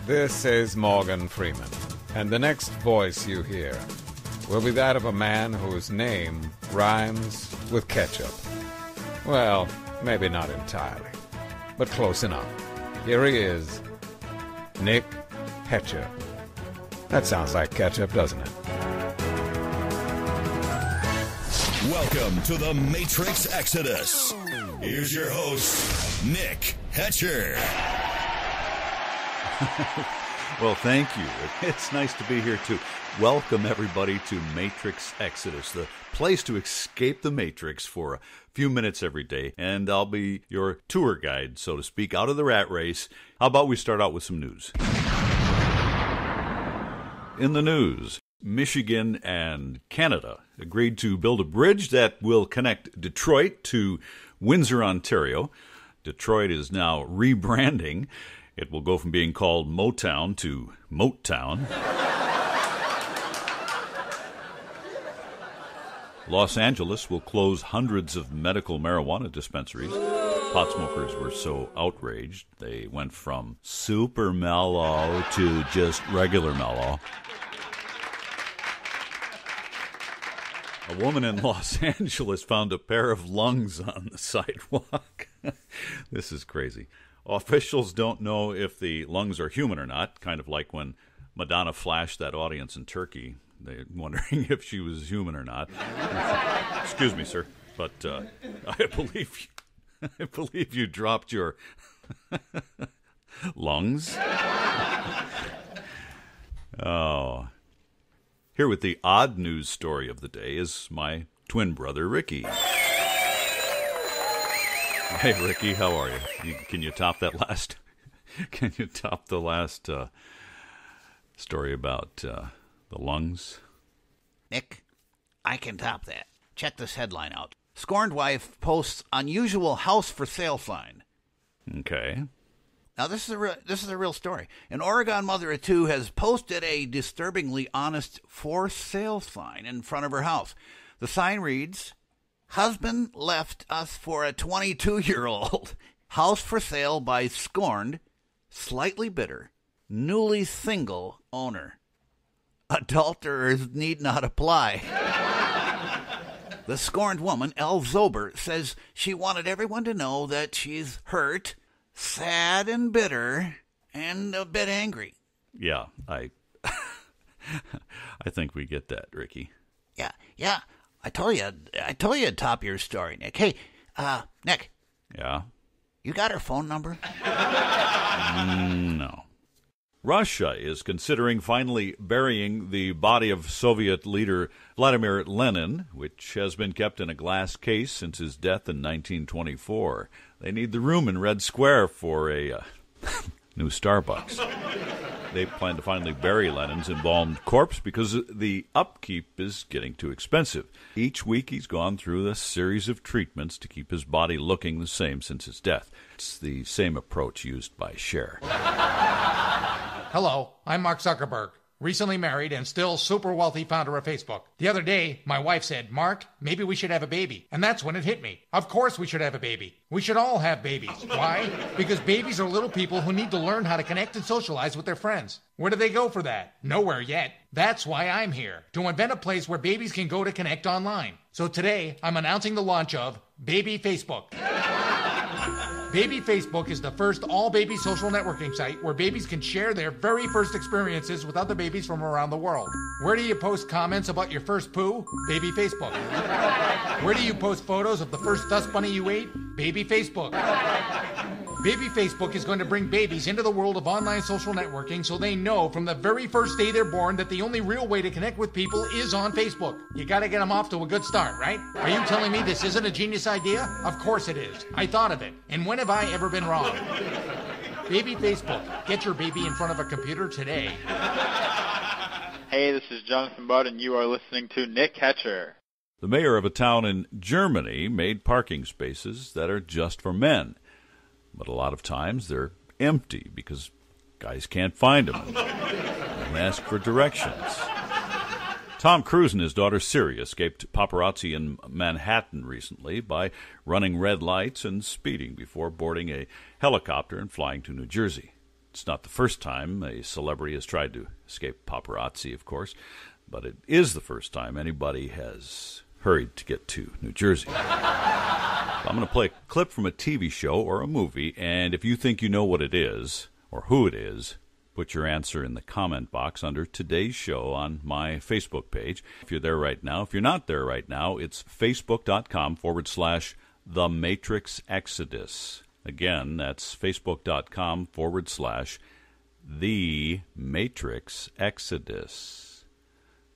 This is Morgan Freeman, and the next voice you hear will be that of a man whose name rhymes with ketchup. Well, maybe not entirely, but close enough. Here he is, Nick Hetcher. That sounds like ketchup, doesn't it? Welcome to the Matrix Exodus. Here's your host, Nick Hetcher. Well, thank you. It's nice to be here, too. Welcome, everybody, to Matrix Exodus, the place to escape the Matrix for a few minutes every day. And I'll be your tour guide, so to speak, out of the rat race. How about we start out with some news? In the news, Michigan and Canada agreed to build a bridge that will connect Detroit to Windsor, Ontario. Detroit is now rebranding. It will go from being called Motown to Motown. Los Angeles will close hundreds of medical marijuana dispensaries. Pot smokers were so outraged, they went from super mellow to just regular mellow. A woman in Los Angeles found a pair of lungs on the sidewalk. This is crazy. Officials don't know if the lungs are human or not, kind of like when Madonna flashed that audience in Turkey. They're wondering if she was human or not. Excuse me, sir, but I believe you dropped your lungs. Oh. Here with the odd news story of the day is my twin brother, Ricky. Hey, Ricky, how are you? Can you top that last? Can you top the last story about the lungs? Nick, I can top that. Check this headline out. Scorned wife posts unusual house for sale sign. Okay. Now, this is a real story. An Oregon mother of two has posted a disturbingly honest for sale sign in front of her house. The sign reads, "Husband left us for a 22-year-old. House for sale by scorned, slightly bitter, newly single owner. Adulterers need not apply." The scorned woman, Elle Zober, says she wanted everyone to know that she's hurt, sad and bitter, and a bit angry. Yeah, I think we get that, Ricky. Yeah. I told you I'd top your story, Nick. Hey, Nick. Yeah? You got her phone number? No. Russia is considering finally burying the body of Soviet leader Vladimir Lenin, which has been kept in a glass case since his death in 1924. They need the room in Red Square for a new Starbucks. They plan to finally bury Lenin's embalmed corpse because the upkeep is getting too expensive. Each week he's gone through a series of treatments to keep his body looking the same since his death. It's the same approach used by Cher. Hello, I'm Mark Zuckerberg, recently married and still super wealthy founder of Facebook. The other day, my wife said, "Mark, maybe we should have a baby." And that's when it hit me. Of course we should have a baby. We should all have babies. Why? Because babies are little people who need to learn how to connect and socialize with their friends. Where do they go for that? Nowhere yet. That's why I'm here, to invent a place where babies can go to connect online. So today, I'm announcing the launch of Baby Facebook. Baby Facebook is the first all-baby social networking site where babies can share their very first experiences with other babies from around the world. Where do you post comments about your first poo? Baby Facebook. Where do you post photos of the first dust bunny you ate? Baby Facebook. Baby Facebook is going to bring babies into the world of online social networking so they know from the very first day they're born that the only real way to connect with people is on Facebook. You gotta get them off to a good start, right? Are you telling me this isn't a genius idea? Of course it is. I thought of it. And when have I ever been wrong? Baby Facebook. Get your baby in front of a computer today. Hey, this is Jonathan Budd, and you are listening to Nick Hetcher. The mayor of a town in Germany made parking spaces that are just for men. But a lot of times they're empty because guys can't find them and ask for directions. Tom Cruise and his daughter Siri escaped paparazzi in Manhattan recently by running red lights and speeding before boarding a helicopter and flying to New Jersey. It's not the first time a celebrity has tried to escape paparazzi, of course, but it is the first time anybody has hurried to get to New Jersey. I'm going to play a clip from a TV show or a movie, and if you think you know what it is or who it is, put your answer in the comment box under today's show on my Facebook page. If you're there right now, if you're not there right now, it's facebook.com/The Matrix Exodus. Again, that's facebook.com/The Matrix Exodus.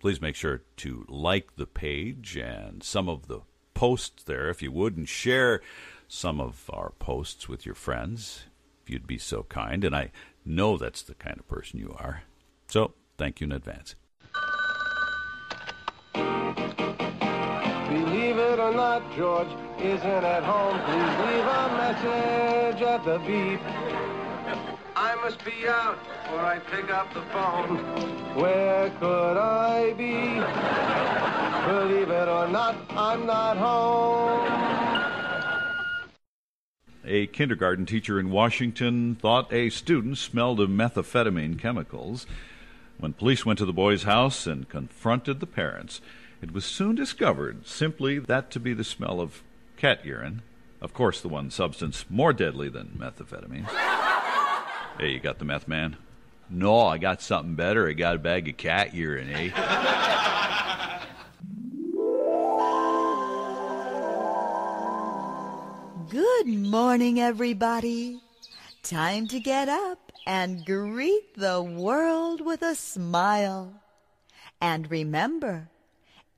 Please make sure to like the page and some of the posts there, if you would, and share some of our posts with your friends, if you'd be so kind. And I know that's the kind of person you are. So, thank you in advance. Believe it or not, George isn't at home. Please leave a message at the beep. I must be out before I pick up the phone. Where could I be? Believe it or not, I'm not home. A kindergarten teacher in Washington thought a student smelled of methamphetamine chemicals. When police went to the boy's house and confronted the parents, it was soon discovered simply that to be the smell of cat urine. Of course, the one substance more deadly than methamphetamine. Hey, you got the meth, man? No, I got something better. I got a bag of cat urine, eh? Good morning, everybody. Time to get up and greet the world with a smile. And remember,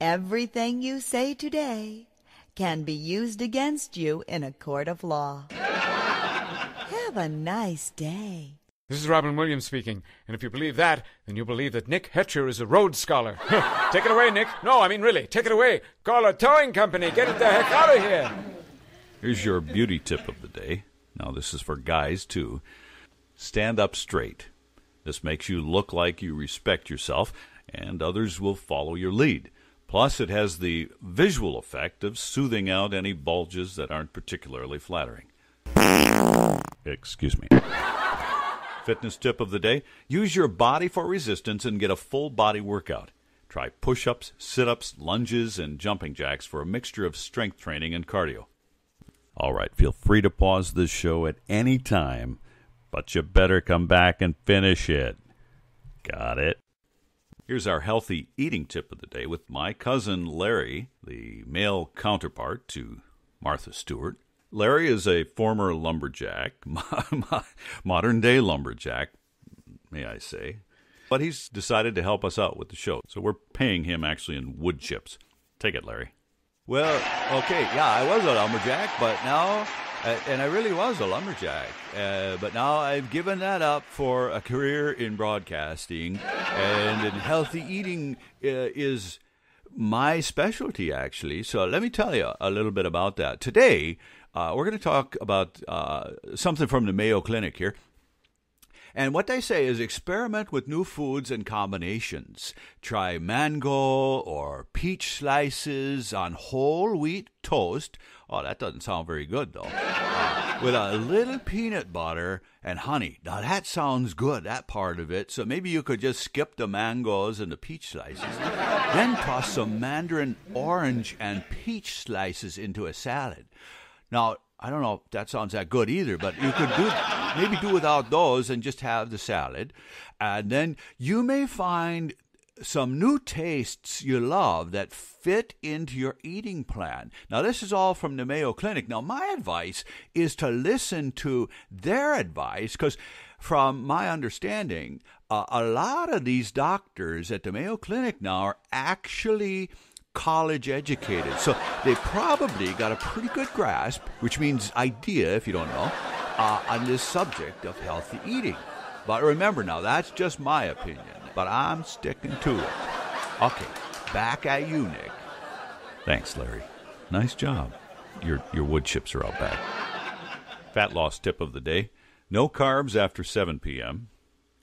everything you say today can be used against you in a court of law. Have a nice day. This is Robin Williams speaking, and if you believe that, then you believe that Nick Hetcher is a Rhodes Scholar. Take it away, Nick. No, I mean really, take it away. Call a towing company. Get it the heck out of here. Here's your beauty tip of the day. Now, this is for guys, too. Stand up straight. This makes you look like you respect yourself, and others will follow your lead. Plus, it has the visual effect of soothing out any bulges that aren't particularly flattering. Excuse me. Fitness tip of the day. Use your body for resistance and get a full body workout. Try push-ups, sit-ups, lunges, and jumping jacks for a mixture of strength training and cardio. All right, feel free to pause this show at any time, but you better come back and finish it. Got it? Here's our healthy eating tip of the day with my cousin Larry, the male counterpart to Martha Stewart. Larry is a former lumberjack, modern-day lumberjack, may I say. But he's decided to help us out with the show, so we're paying him actually in wood chips. Take it, Larry. Well, okay, yeah, I was a lumberjack, but now, and I really was a lumberjack, but now I've given that up for a career in broadcasting, and healthy eating is my specialty, actually. So let me tell you a little bit about that. Today, we're going to talk about something from the Mayo Clinic here. And what they say is experiment with new foods and combinations. Try mango or peach slices on whole wheat toast. Oh, that doesn't sound very good, though. With a little peanut butter and honey. Now, that sounds good, that part of it. So maybe you could just skip the mangoes and the peach slices. Then toss some mandarin orange and peach slices into a salad. Now, I don't know if that sounds that good either, but you could maybe do without those and just have the salad. And then you may find some new tastes you love that fit into your eating plan. Now, this is all from the Mayo Clinic. Now, my advice is to listen to their advice because from my understanding, a lot of these doctors at the Mayo Clinic now are actually college educated. So they probably got a pretty good grasp, which means idea, if you don't know, on this subject of healthy eating. But remember now, that's just my opinion, but I'm sticking to it. Okay, back at you, Nick. Thanks, Larry. Nice job. Your wood chips are out back. Fat loss tip of the day. No carbs after 7 p.m.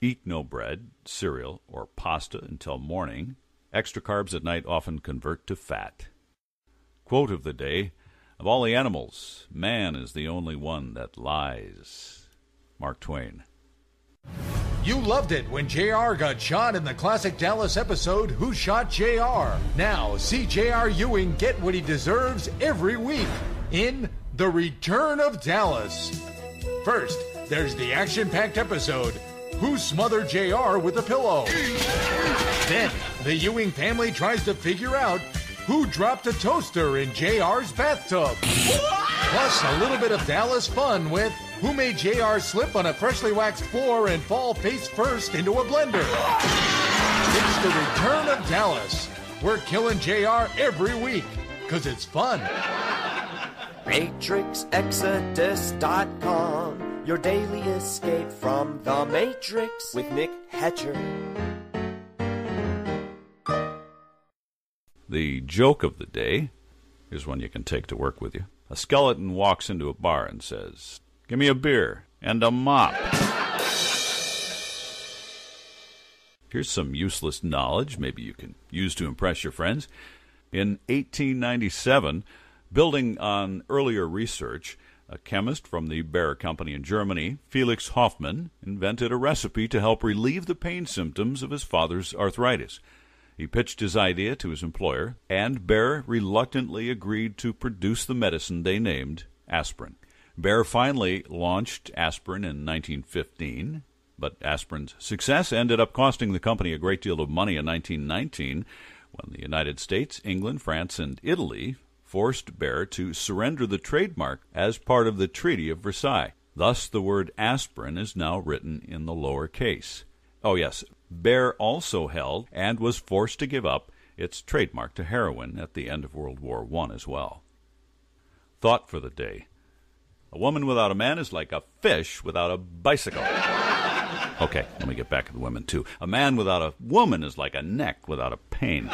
Eat no bread, cereal, or pasta until morning. Extra carbs at night often convert to fat. Quote of the day, of all the animals, man is the only one that lies. Mark Twain. You loved it when JR got shot in the classic Dallas episode, Who Shot JR? Now, see J.R. Ewing get what he deserves every week in The Return of Dallas. First, there's the action-packed episode, Who Smothered JR with a Pillow? Then, the Ewing family tries to figure out who dropped a toaster in JR's bathtub. Plus, a little bit of Dallas fun with who made JR slip on a freshly waxed floor and fall face first into a blender. It's The Return of Dallas. We're killing JR every week, because it's fun. MatrixExodus.com, your daily escape from the Matrix with Nick Hetcher. The joke of the day is one you can take to work with you. A skeleton walks into a bar and says, "Give me a beer and a mop." Here's some useless knowledge maybe you can use to impress your friends. In 1897, building on earlier research, a chemist from the Bayer Company in Germany, Felix Hoffmann, invented a recipe to help relieve the pain symptoms of his father's arthritis. He pitched his idea to his employer, and Bayer reluctantly agreed to produce the medicine they named aspirin. Bayer finally launched aspirin in 1915, but aspirin's success ended up costing the company a great deal of money in 1919 when the United States, England, France, and Italy forced Bayer to surrender the trademark as part of the Treaty of Versailles. Thus, the word aspirin is now written in the lower case. Oh yes, Bayer also held and was forced to give up its trademark to heroin at the end of World War I as well. Thought for the day. A woman without a man is like a fish without a bicycle. Okay, let me get back to the women too. A man without a woman is like a neck without a pain.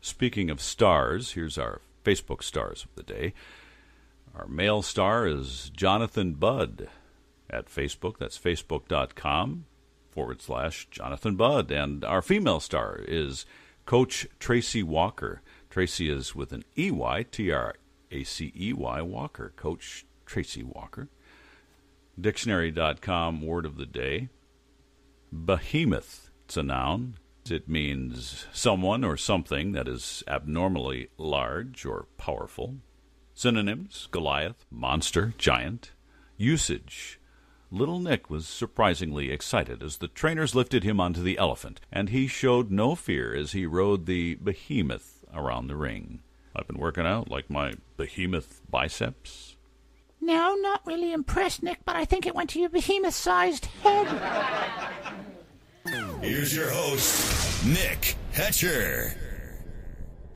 Speaking of stars, here's our Facebook stars of the day. Our male star is Jonathan Budd at Facebook. That's facebook.com/Jonathan Budd. And our female star is Coach Tracy Walker. Tracy is with an E-Y, T-R-A-C-E-Y, Walker. Coach Tracy Walker. Dictionary.com word of the day. Behemoth. It's a noun. It means someone or something that is abnormally large or powerful. Synonyms: Goliath, monster, giant. Usage: Little Nick was surprisingly excited as the trainers lifted him onto the elephant, and he showed no fear as he rode the behemoth around the ring. I've been working out like my behemoth biceps. No, not really impressed, Nick, but I think it went to your behemoth-sized head. Here's your host, Nick Hetcher.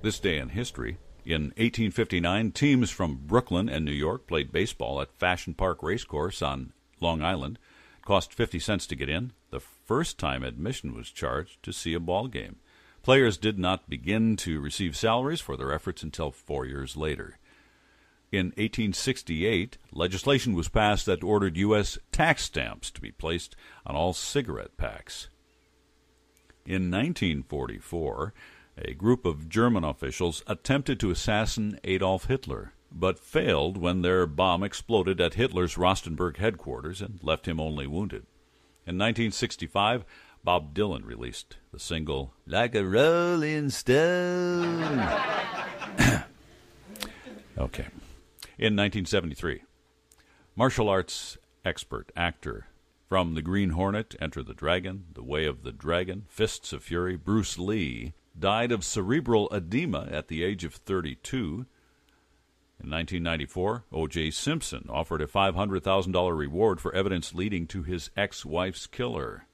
This day in history. In 1859, teams from Brooklyn and New York played baseball at Fashion Park Racecourse on Long Island. It cost 50 cents to get in. The first time admission was charged to see a ball game. Players did not begin to receive salaries for their efforts until 4 years later. In 1868, legislation was passed that ordered U.S. tax stamps to be placed on all cigarette packs. In 1944, a group of German officials attempted to assassinate Adolf Hitler, but failed when their bomb exploded at Hitler's Rostenburg headquarters and left him only wounded. In 1965, Bob Dylan released the single "Like a Rolling Stone." Okay. In 1973, martial arts expert, actor from The Green Hornet, Enter the Dragon, The Way of the Dragon, Fists of Fury, Bruce Lee, died of cerebral edema at the age of 32. In 1994, O.J. Simpson offered a $500,000 reward for evidence leading to his ex-wife's killer.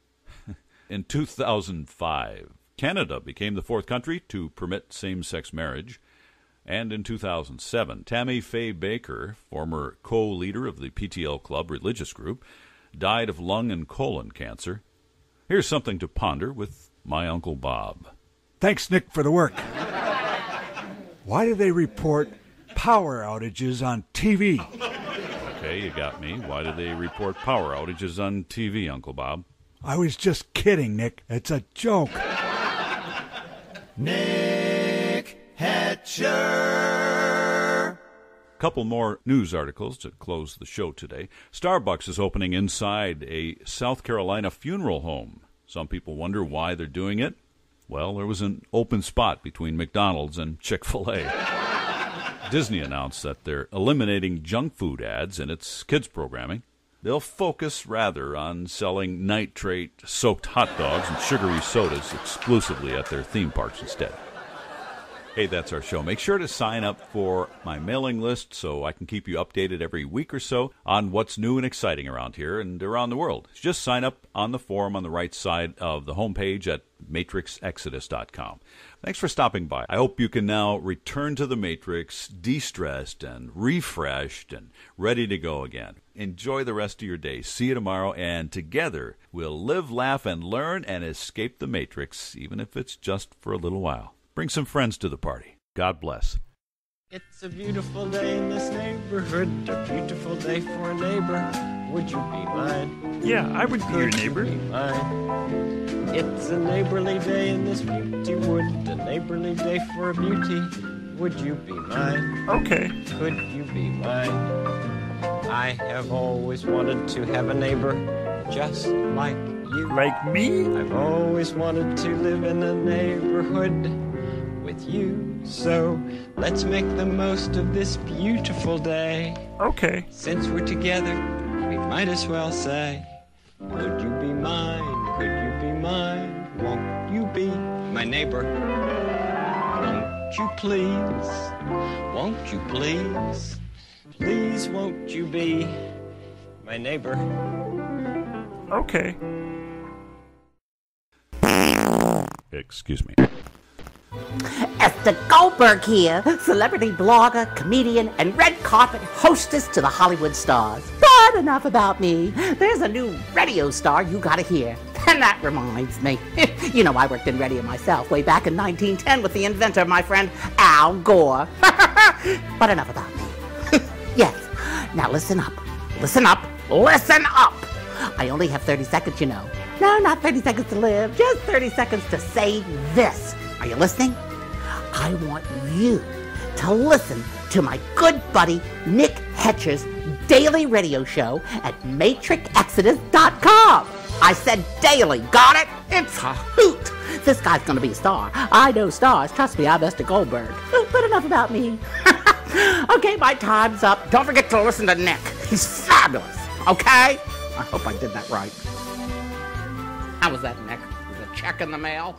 In 2005, Canada became the fourth country to permit same-sex marriage. And in 2007, Tammy Faye Baker, former co-leader of the PTL Club religious group, died of lung and colon cancer. Here's something to ponder with my Uncle Bob. Thanks, Nick, for the work. Why do they report power outages on TV? Okay, you got me. Why do they report power outages on TV, Uncle Bob? I was just kidding, Nick. It's a joke. Nick Hetcher. Couple more news articles to close the show today. Starbucks is opening inside a South Carolina funeral home. Some people wonder why they're doing it. Well, there was an open spot between McDonald's and Chick-fil-A. Disney announced that they're eliminating junk food ads in its kids' programming. They'll focus rather on selling nitrate-soaked hot dogs and sugary sodas exclusively at their theme parks instead. Hey, that's our show. Make sure to sign up for my mailing list so I can keep you updated every week or so on what's new and exciting around here and around the world. Just sign up on the forum on the right side of the homepage at matrixexodus.com. Thanks for stopping by. I hope you can now return to the Matrix de-stressed and refreshed and ready to go again. Enjoy the rest of your day. See you tomorrow, and together we'll live, laugh, and learn and escape the Matrix, even if it's just for a little while. Bring some friends to the party. God bless. It's a beautiful day in this neighborhood, a beautiful day for a neighbor. Would you be mine? Yeah, I would be your neighbor. Be mine? It's a neighborly day in this beauty wood, a neighborly day for a beauty. Would you be mine? Okay. Could you be mine? I have always wanted to have a neighbor just like you. Like me? I've always wanted to live in a neighborhood with you, so let's make the most of this beautiful day. Okay. Since we're together, we might as well say, would you be mine? Could you be mine? Won't you be my neighbor? Won't you please? Won't you please? Please won't you be my neighbor? Okay. Excuse me. Esther Goldberg here, celebrity blogger, comedian, and red carpet hostess to the Hollywood stars. But enough about me. There's a new radio star you gotta hear. And that reminds me. You know, I worked in radio myself way back in 1910 with the inventor, my friend Al Gore. But enough about me. Yes. Now listen up. Listen up. Listen up. I only have 30 seconds, you know. No, not 30 seconds to live. Just 30 seconds to say this. Are you listening? I want you to listen to my good buddy Nick Hetcher's daily radio show at matrixexodus.com. I said daily, got it? It's a hoot. This guy's gonna be a star. I know stars. Trust me, I'm Esther Goldberg. But enough about me. Okay, my time's up. Don't forget to listen to Nick. He's fabulous, okay? I hope I did that right. How was that, Nick? Was a check in the mail?